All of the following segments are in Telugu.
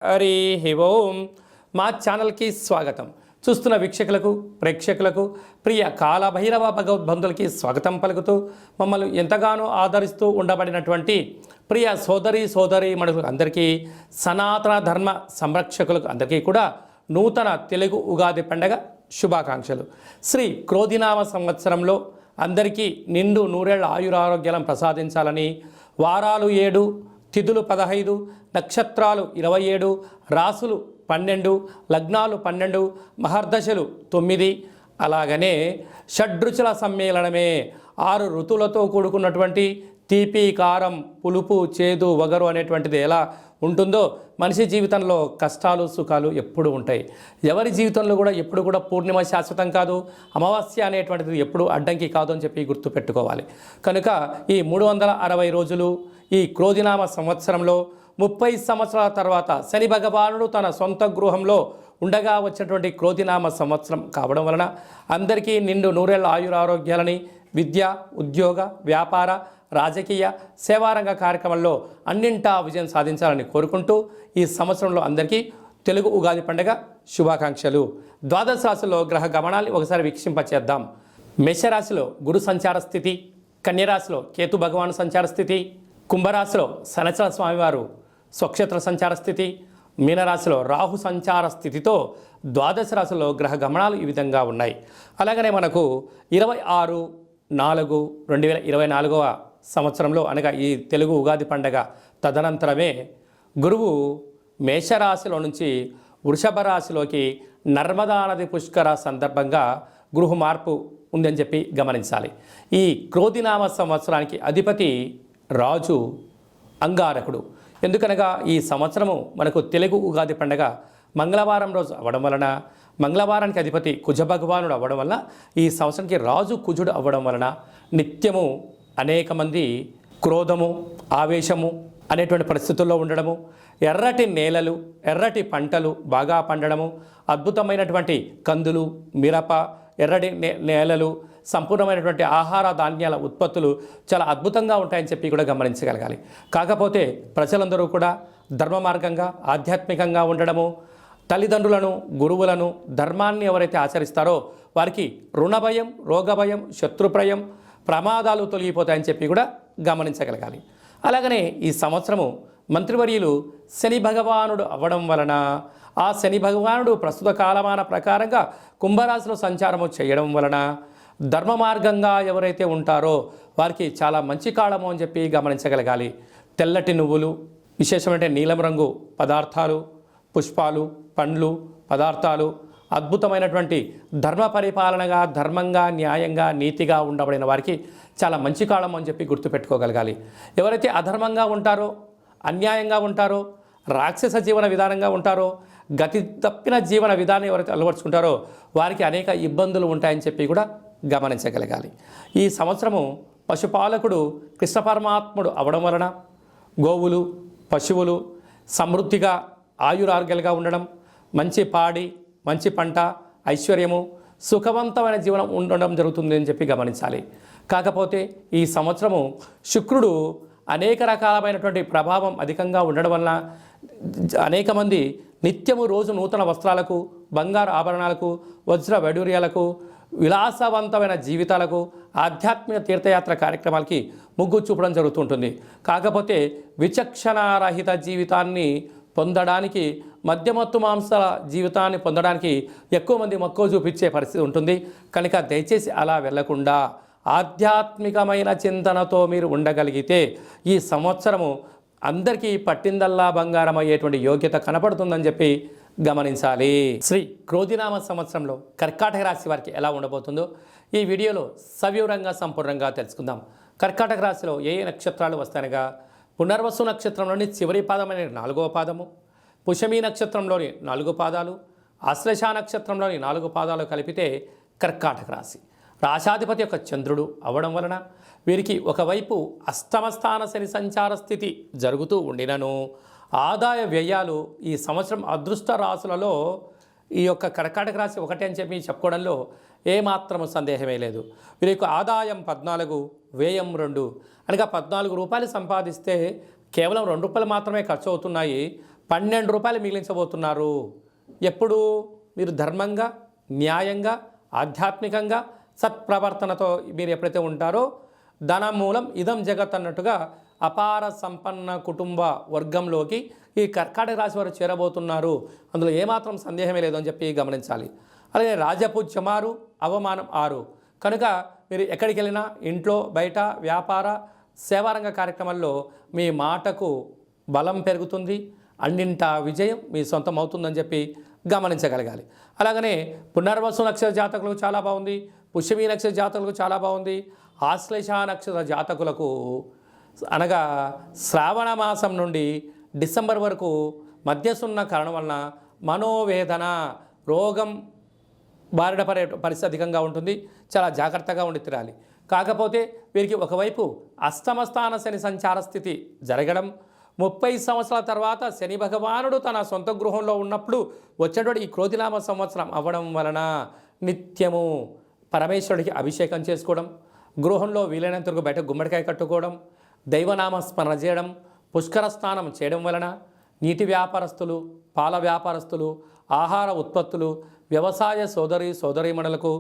హరి ఓం మా ఛానల్కి స్వాగతం. చూస్తున్న వీక్షకులకు ప్రేక్షకులకు ప్రియ కాలభైరవ భగవద్బంధులకి స్వాగతం పలుకుతూ మమ్మల్ని ఎంతగానో ఆదరిస్తూ ఉండబడినటువంటి ప్రియ సోదరి మనుషులకు అందరికీ, సనాతన ధర్మ సంరక్షకులకు అందరికీ కూడా నూతన తెలుగు ఉగాది పండగ శుభాకాంక్షలు. శ్రీ క్రోధినామ సంవత్సరంలో అందరికీ నిండు నూరేళ్ల ఆయురారోగ్యాలను ప్రసాదించాలని, వారాలు 7, తిథులు 15, నక్షత్రాలు 27, రాసులు 12, లగ్నాలు 12, మహర్దశలు 9, అలాగనే షడ్రుచుల సమ్మేళనమే 6 ఋతువులతో కూడుకున్నటువంటి తీపి, కారం, పులుపు, చేదు, వగరు అనేటువంటిది ఎలా ఉంటుందో మనిషి జీవితంలో కష్టాలు సుఖాలు ఎప్పుడు ఉంటాయి. ఎవరి జీవితంలో కూడా ఎప్పుడు కూడా పూర్ణిమ శాశ్వతం కాదు, అమావాస్య అనేటువంటిది ఎప్పుడు అడ్డంకి కాదు అని చెప్పి గుర్తుపెట్టుకోవాలి. కనుక ఈ 360 రోజులు ఈ క్రోధినామ సంవత్సరంలో 30 సంవత్సరాల తర్వాత శని భగవానుడు తన సొంత గృహంలో ఉండగా వచ్చినటువంటి క్రోధినామ సంవత్సరం కావడం వలన అందరికీ నిండు నూరేళ్ల ఆయురారోగ్యాలని, విద్య, ఉద్యోగ, వ్యాపార, రాజకీయ, సేవారంగ కార్యక్రమంలో అన్నింటా విజయం సాధించాలని కోరుకుంటూ ఈ సంవత్సరంలో అందరికీ తెలుగు ఉగాది పండుగ శుభాకాంక్షలు. ద్వాదశ రాశిలో గ్రహ గమనాన్ని ఒకసారి వీక్షింపచేద్దాం. మేషరాశిలో గురు సంచార స్థితి, కన్యరాశిలో కేతు భగవాను సంచార స్థితి, కుంభరాశిలో శనిచర స్వామివారు స్వక్షేత్ర సంచార స్థితి, మీనరాశిలో రాహు సంచార స్థితితో ద్వాదశ రాశిలో గ్రహ గమనాలు ఈ విధంగా ఉన్నాయి. అలాగనే మనకు 26/4/2024 సంవత్సరంలో అనగా ఈ తెలుగు ఉగాది పండగ తదనంతరమే గురువు మేషరాశిలో నుంచి వృషభ రాశిలోకి నర్మదా నది పుష్కర సందర్భంగా గృహ మార్పు ఉందని చెప్పి గమనించాలి. ఈ క్రోధినామ సంవత్సరానికి అధిపతి రాజు అంగారకుడు. ఎందుకనగా ఈ సంవత్సరము మనకు తెలుగు ఉగాది పండగ మంగళవారం రోజు అవ్వడం వలన, మంగళవారానికి అధిపతి కుజ భగవానుడు అవ్వడం వలన, ఈ సంవత్సరానికి రాజు కుజుడు అవ్వడం వలన నిత్యము అనేక మంది క్రోధము, ఆవేశము అనేటువంటి పరిస్థితుల్లో ఉండడము, ఎర్రటి నేలలు, ఎర్రటి పంటలు బాగా పండడము, అద్భుతమైనటువంటి కందులు, మిరప, ఎర్రటి నేలలు, సంపూర్ణమైనటువంటి ఆహార ధాన్యాల ఉత్పత్తులు చాలా అద్భుతంగా ఉంటాయని చెప్పి కూడా గమనించగలగాలి. కాకపోతే ప్రజలందరూ కూడా ధర్మ మార్గంగా, ఆధ్యాత్మికంగా ఉండడము, తల్లిదండ్రులను, గురువులను, ధర్మాన్ని ఎవరైతే ఆచరిస్తారో వారికి రుణభయం, రోగభయం, శత్రుప్రయం, ప్రమాదాలు తొలగిపోతాయని చెప్పి కూడా గమనించగలగాలి. అలాగనే ఈ సంవత్సరము మంత్రివర్యులు శని భగవానుడు అవ్వడం వలన, ఆ శని భగవానుడు ప్రస్తుత కాలమాన ప్రకారంగా కుంభరాశిలో సంచారము చేయడం వలన ధర్మ మార్గంగా ఎవరైతే ఉంటారో వారికి చాలా మంచి కాలము అని చెప్పి గమనించగలగాలి. తెల్లటి నువ్వులు, విశేషమైన నీలం రంగు పదార్థాలు, పుష్పాలు, పండ్లు, పదార్థాలు, అద్భుతమైనటువంటి ధర్మ పరిపాలనగా, ధర్మంగా, న్యాయంగా, నీతిగా ఉండబడిన వారికి చాలా మంచి కాలం అని చెప్పి గుర్తుపెట్టుకోగలగాలి. ఎవరైతే అధర్మంగా ఉంటారో, అన్యాయంగా ఉంటారో, రాక్షస జీవన విధానంగా ఉంటారో, గతి తప్పిన జీవన విధానం ఎవరైతే అలవర్చుకుంటారో వారికి అనేక ఇబ్బందులు ఉంటాయని చెప్పి కూడా గమనించగలగాలి. ఈ సంవత్సరము పశుపాలకుడు కృష్ణ పరమాత్ముడు అవడం వలన గోవులు, పశువులు సమృద్ధిగా ఆయురారోగ్యాలుగా ఉండడం, మంచి పాడి, మంచి పంట, ఐశ్వర్యము, సుఖవంతమైన జీవనం ఉండడం జరుగుతుంది అని చెప్పి గమనించాలి. కాకపోతే ఈ సంవత్సరము శుక్రుడు అనేక రకాలమైనటువంటి ప్రభావం అధికంగా ఉండడం వలన అనేక మంది నిత్యము రోజు నూతన వస్త్రాలకు, బంగారు ఆభరణాలకు, వజ్ర వైడూర్యాలకు, విలాసవంతమైన జీవితాలకు, ఆధ్యాత్మిక తీర్థయాత్ర కార్యక్రమాలకి మొగ్గు చూపడం జరుగుతుంటుంది. కాకపోతే విచక్షణారహిత జీవితాన్ని పొందడానికి, మద్యమత్తు మాంసాల జీవితాన్ని పొందడానికి ఎక్కువ మంది మక్కువ చూపించే పరిస్థితి ఉంటుంది. కనుక దయచేసి అలా వెళ్లకుండా ఆధ్యాత్మికమైన చింతనతో మీరు ఉండగలిగితే ఈ సంవత్సరము అందరికీ పట్టిందల్లా బంగారం అయ్యేటువంటి యోగ్యత కనపడుతుందని చెప్పి గమనించాలి. శ్రీ క్రోధినామ సంవత్సరంలో కర్కాటక రాశి వారికి ఎలా ఉండబోతుందో ఈ వీడియోలో సవివరంగా సంపూర్ణంగా తెలుసుకుందాం. కర్కాటక రాశిలో ఏ నక్షత్రాలు వస్తాయనగా పునర్వసు నక్షత్రంలోని చివరి పాదమైన 4వ పాదము, పుష్యమి నక్షత్రంలోని 4 పాదాలు, ఆశ్లేష నక్షత్రంలోని 4 పాదాలు కలిపితే కర్కాటక రాశి. రాశాధిపతి యొక్క చంద్రుడు అవ్వడం వలన వీరికి ఒకవైపు అష్టమస్థాన శని సంచార స్థితి జరుగుతూ ఉండినను ఆదాయ వ్యయాలు ఈ సంవత్సరం అదృష్ట రాశులలో ఈ యొక్క కర్కాటక రాశి ఒకటే అని చెప్పి చెప్పుకోవడంలో ఏమాత్రము సందేహమే లేదు. వీరికి ఆదాయం 14, వ్యయం 2, అనగా 14 రూపాయలు సంపాదిస్తే కేవలం 2 రూపాయలు మాత్రమే ఖర్చు అవుతున్నాయి. రూపాయలు మిగిలించబోతున్నారు. ఎప్పుడు మీరు ధర్మంగా, న్యాయంగా, ఆధ్యాత్మికంగా, సత్ప్రవర్తనతో మీరు ఎప్పుడైతే ఉంటారో ధనమూలం ఇదం జగత్ అన్నట్టుగా అపార సంపన్న కుటుంబ వర్గంలోకి ఈ కర్కాటక రాశి వారు చేరబోతున్నారు. అందులో ఏమాత్రం సందేహమే లేదు అని చెప్పి గమనించాలి. అలాగే రాజపూజ్యం 6, అవమానం 6. కనుక మీరు ఎక్కడికి వెళ్ళినా, ఇంట్లో, బయట, వ్యాపార, సేవారంగ కార్యక్రమాల్లో మీ మాటకు బలం పెరుగుతుంది. అన్నింటా విజయం మీ సొంతం అవుతుందని చెప్పి గమనించగలగాలి. అలాగనే పునర్వసు నక్షత్ర జాతకులకు చాలా బాగుంది. పుష్యమీ నక్షత్ర జాతకులకు చాలా బాగుంది. ఆశ్లేష నక్షత్ర జాతకులకు అనగా శ్రావణ మాసం నుండి డిసెంబర్ వరకు మధ్యసున్న కారణం వలన మనోవేదన, రోగం బారిన పడే పరిస్థితి అధికంగా ఉంటుంది. చాలా జాగ్రత్తగా ఉండి తీరాలి. కాకపోతే వీరికి ఒకవైపు అష్టమస్థాన శని సంచార స్థితి జరగడం, 30 సంవత్సరాల తర్వాత శని భగవానుడు తన సొంత గృహంలో ఉన్నప్పుడు వచ్చేటువంటి ఈ క్రోధినామ సంవత్సరం అవ్వడం వలన నిత్యము పరమేశ్వరుడికి అభిషేకం చేసుకోవడం, గృహంలో వీలైనంత వరకు బయట గుమ్మడికాయ కట్టుకోవడం, దైవనామ స్మరణ చేయడం, పుష్కర స్నానం చేయడం వలన నీటి వ్యాపారస్తులు, పాల వ్యాపారస్తులు, ఆహార ఉత్పత్తులు, వ్యవసాయ సోదరీమణులకు,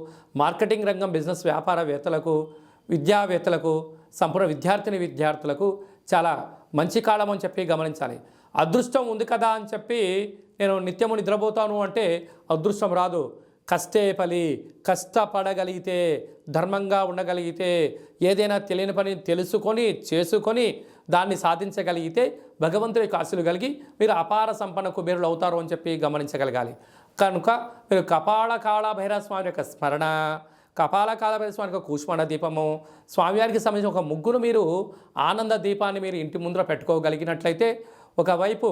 మార్కెటింగ్ రంగం బిజినెస్ వ్యాపారవేత్తలకు, విద్యావేత్తలకు, సంపూర్ణ విద్యార్థులకు చాలా మంచి కాలం అని చెప్పి గమనించాలి. అదృష్టం ఉంది కదా అని చెప్పి నేను నిత్యము నిద్రపోతాను అంటే అదృష్టం రాదు. కష్టే ఫలి, కష్టపడగలిగితే, ధర్మంగా ఉండగలిగితే, ఏదైనా తెలియని పని తెలుసుకొని చేసుకొని దాన్ని సాధించగలిగితే భగవంతుడి యొక్క ఆశీస్సులు కలిగి మీరు అపార సంపన్న కుబేరులు అవుతారు అని చెప్పి గమనించగలగాలి. కనుక మీరు కపాల కాళభైరవ స్వామి యొక్క స్మరణ, కపాల కాళభైరవ స్వామి యొక్క కూష్మాండ దీపము, స్వామివారికి సంబంధించిన ఒక ముగ్గురు మీరు ఆనంద దీపాన్ని మీరు ఇంటి ముందర పెట్టుకోగలిగినట్లయితే ఒకవైపు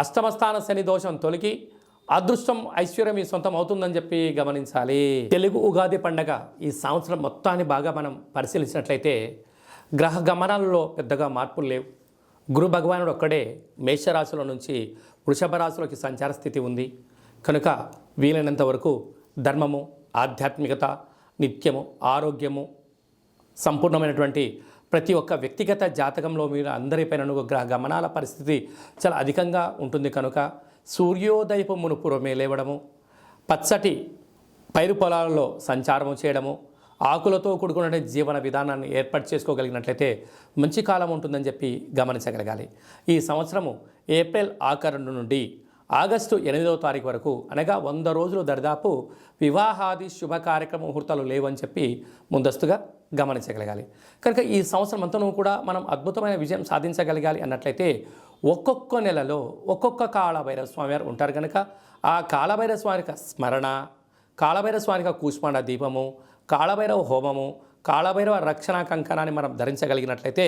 అష్టమస్థాన శని దోషం తొలగి అదృష్టం, ఐశ్వర్యం మీ సొంతం అవుతుందని చెప్పి గమనించాలి. తెలుగు ఉగాది పండగ ఈ సంవత్సరం మొత్తాన్ని బాగా మనం పరిశీలించినట్లయితే గ్రహ గమనాలలో పెద్దగా మార్పులు లేవు. గురు భగవానుడు ఒక్కడే మేషరాశిలో నుంచి వృషభ రాశిలోకి సంచార స్థితి ఉంది. కనుక వీలైనంత వరకు ధర్మము, ఆధ్యాత్మికత, నిత్యము, ఆరోగ్యము, సంపూర్ణమైనటువంటి ప్రతి ఒక్క వ్యక్తిగత జాతకంలో మీరు అందరిపైన గ్రహ గమనాల పరిస్థితి చాలా అధికంగా ఉంటుంది. కనుక సూర్యోదయపు మునుపురమే లేవడము, పచ్చటి పైరు పొలాలలో సంచారము చేయడము, ఆకులతో కూడుకున్న జీవన విధానాన్ని ఏర్పాటు చేసుకోగలిగినట్లయితే మంచి కాలం ఉంటుందని చెప్పి గమనించగలగాలి. ఈ సంవత్సరము ఏప్రిల్ ఆఖరు నుండి ఆగస్టు 8వ తారీఖు వరకు అనగా 100 రోజులు దరిదాపు వివాహాది శుభ కార్యక్రమ ముహూర్తాలు లేవని చెప్పి ముందస్తుగా గమనించగలగాలి. కనుక ఈ సంవత్సరం అంతనూ కూడా మనం అద్భుతమైన విజయం సాధించగలగాలి అన్నట్లయితే ఒక్కొక్క నెలలో ఒక్కొక్క కాళభైరవ స్వామి వారు ఉంటారు. కనుక ఆ కాళభైరవ స్వామి యొక్క స్మరణ, కాళభైరవ స్వామి యొక్క కూష్మాండ దీపము, కాళభైరవ హోమము, కాళభైరవ రక్షణ కంకణాన్ని మనం ధరించగలిగినట్లయితే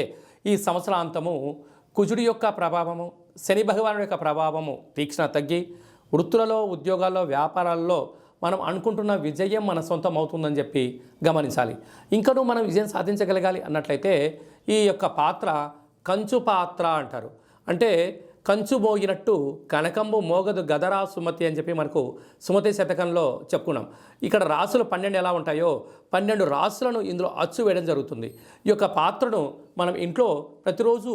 ఈ సంవత్సరాంతము కుజుడి యొక్క ప్రభావము, శని భగవానుడి యొక్క ప్రభావము తీక్షణ తగ్గి వృత్తులలో, ఉద్యోగాల్లో, వ్యాపారాల్లో మనం అనుకుంటున్న విజయం మన సొంతం అవుతుందని చెప్పి గమనించాలి. ఇంకనూ మనం విజయం సాధించగలగాలి అన్నట్లయితే ఈ యొక్క పాత్ర కంచు పాత్ర అంటారు. అంటే కంచు మోగినట్టు కనకంబు మోగదు గదరా సుమతి అని చెప్పి మనకు సుమతి శతకంలో చెప్పుకున్నాం. ఇక్కడ రాసులు 12 ఎలా ఉంటాయో 12 రాసులను ఇందులో అచ్చు వేయడం జరుగుతుంది. ఈ యొక్క పాత్రను మనం ఇంట్లో ప్రతిరోజు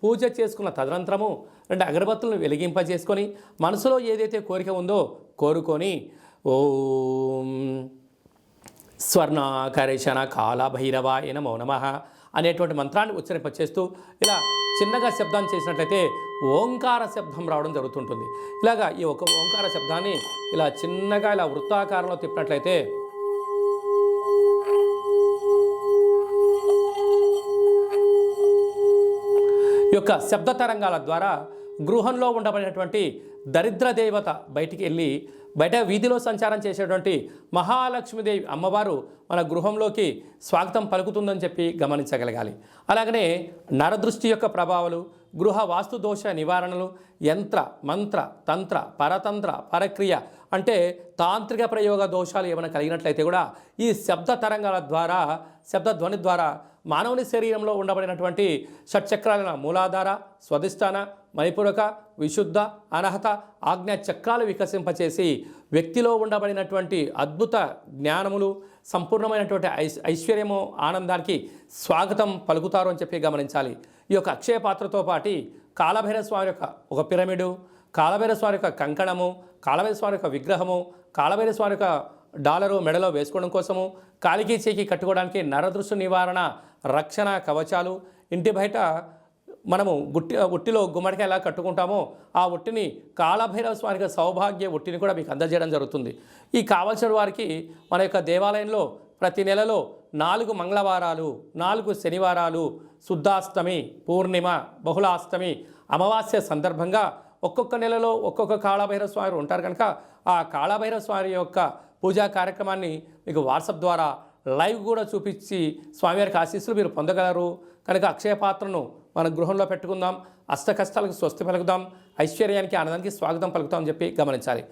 పూజ చేసుకున్న తదనంతరము 2 అగరబత్తులను వెలిగింపజేసుకొని మనసులో ఏదైతే కోరిక ఉందో కోరుకొని ఓం స్వర్ణాకరేషణ కాళభైరవాయ నమో నమః అనేటువంటి మంత్రాన్ని ఉచ్చరింపచేస్తూ ఇలా చిన్నగా శబ్దాన్ని చేసినట్లయితే ఓంకార శబ్దం రావడం జరుగుతుంటుంది. ఇలాగా ఈ ఒక ఓంకార శబ్దాన్ని ఇలా చిన్నగా ఇలా వృత్తాకారంలో తిప్పినట్లయితే ఈ యొక్క శబ్ద తరంగాల ద్వారా గృహంలో ఉండబడినటువంటి దరిద్ర దేవత బయటికి వెళ్ళి బయట వీధిలో సంచారం చేసేటువంటి మహాలక్ష్మీదేవి అమ్మవారు మన గృహంలోకి స్వాగతం పలుకుతుందని చెప్పి గమనించగలగాలి. అలాగనే నరదృష్టి యొక్క ప్రభావాలు, గృహ వాస్తు దోష నివారణలు, యంత్ర మంత్ర తంత్ర పరతంత్ర పరక్రియ అంటే తాంత్రిక ప్రయోగ దోషాలు ఏమైనా కలిగినట్లయితే కూడా ఈ శబ్ద తరంగాల ద్వారా, శబ్ద ధ్వని ద్వారా మానవుని శరీరంలో ఉండబడినటువంటి షట్చక్రాలైన మూలాధార, స్వధిష్టాన, మణిపూరక, విశుద్ధ, అనహత, ఆజ్ఞా చక్రాలు వికసింపచేసి వ్యక్తిలో ఉండబడినటువంటి అద్భుత జ్ఞానములు, సంపూర్ణమైనటువంటి ఐశ్వర్యము, ఆనందానికి స్వాగతం పలుకుతారు అని చెప్పి గమనించాలి. ఈ యొక్క అక్షయ పాత్రతో పాటు కాళభైరవ స్వామి యొక్క ఒక పిరమిడు, కాలభైరవ స్వామి యొక్క కంకణము, కాలభైరవ స్వామి యొక్క విగ్రహము, కాలభైరవ స్వామి యొక్క డాలరు మెడలో వేసుకోవడం కోసము, కాలికి చేకి కట్టుకోవడానికి నరదృష్టి నివారణ రక్షణ కవచాలు, ఇంటి బయట మనము ఉట్టిలో గుమ్మడికాయ ఎలా కట్టుకుంటామో ఆ ఉట్టిని కాలభైరవ స్వామికి సౌభాగ్య ఉట్టిని కూడా మీకు అందజేయడం జరుగుతుంది. ఈ కావలసిన వారికి మన యొక్క దేవాలయంలో ప్రతి నెలలో 4 మంగళవారాలు, 4 శనివారాలు, శుద్ధాష్టమి, పూర్ణిమ, బహుళాష్టమి, అమావాస్య సందర్భంగా ఒక్కొక్క నెలలో ఒక్కొక్క కాళభైరవ స్వామి ఉంటారు కనుక ఆ కాళభైరవ స్వామి యొక్క పూజా కార్యక్రమాన్ని మీకు వాట్సాప్ ద్వారా లైవ్ కూడా చూపించి స్వామివారికి ఆశీస్సులు మీరు పొందగలరు. కనుక అక్షయ పాత్రను మన గృహంలో పెట్టుకుందాం, అష్ట కష్టాలకు స్వస్తి పలుకుదాం, ఐశ్వర్యానికి ఆనందానికి స్వాగతం పలుకుతాం అని చెప్పి గమనించాలి.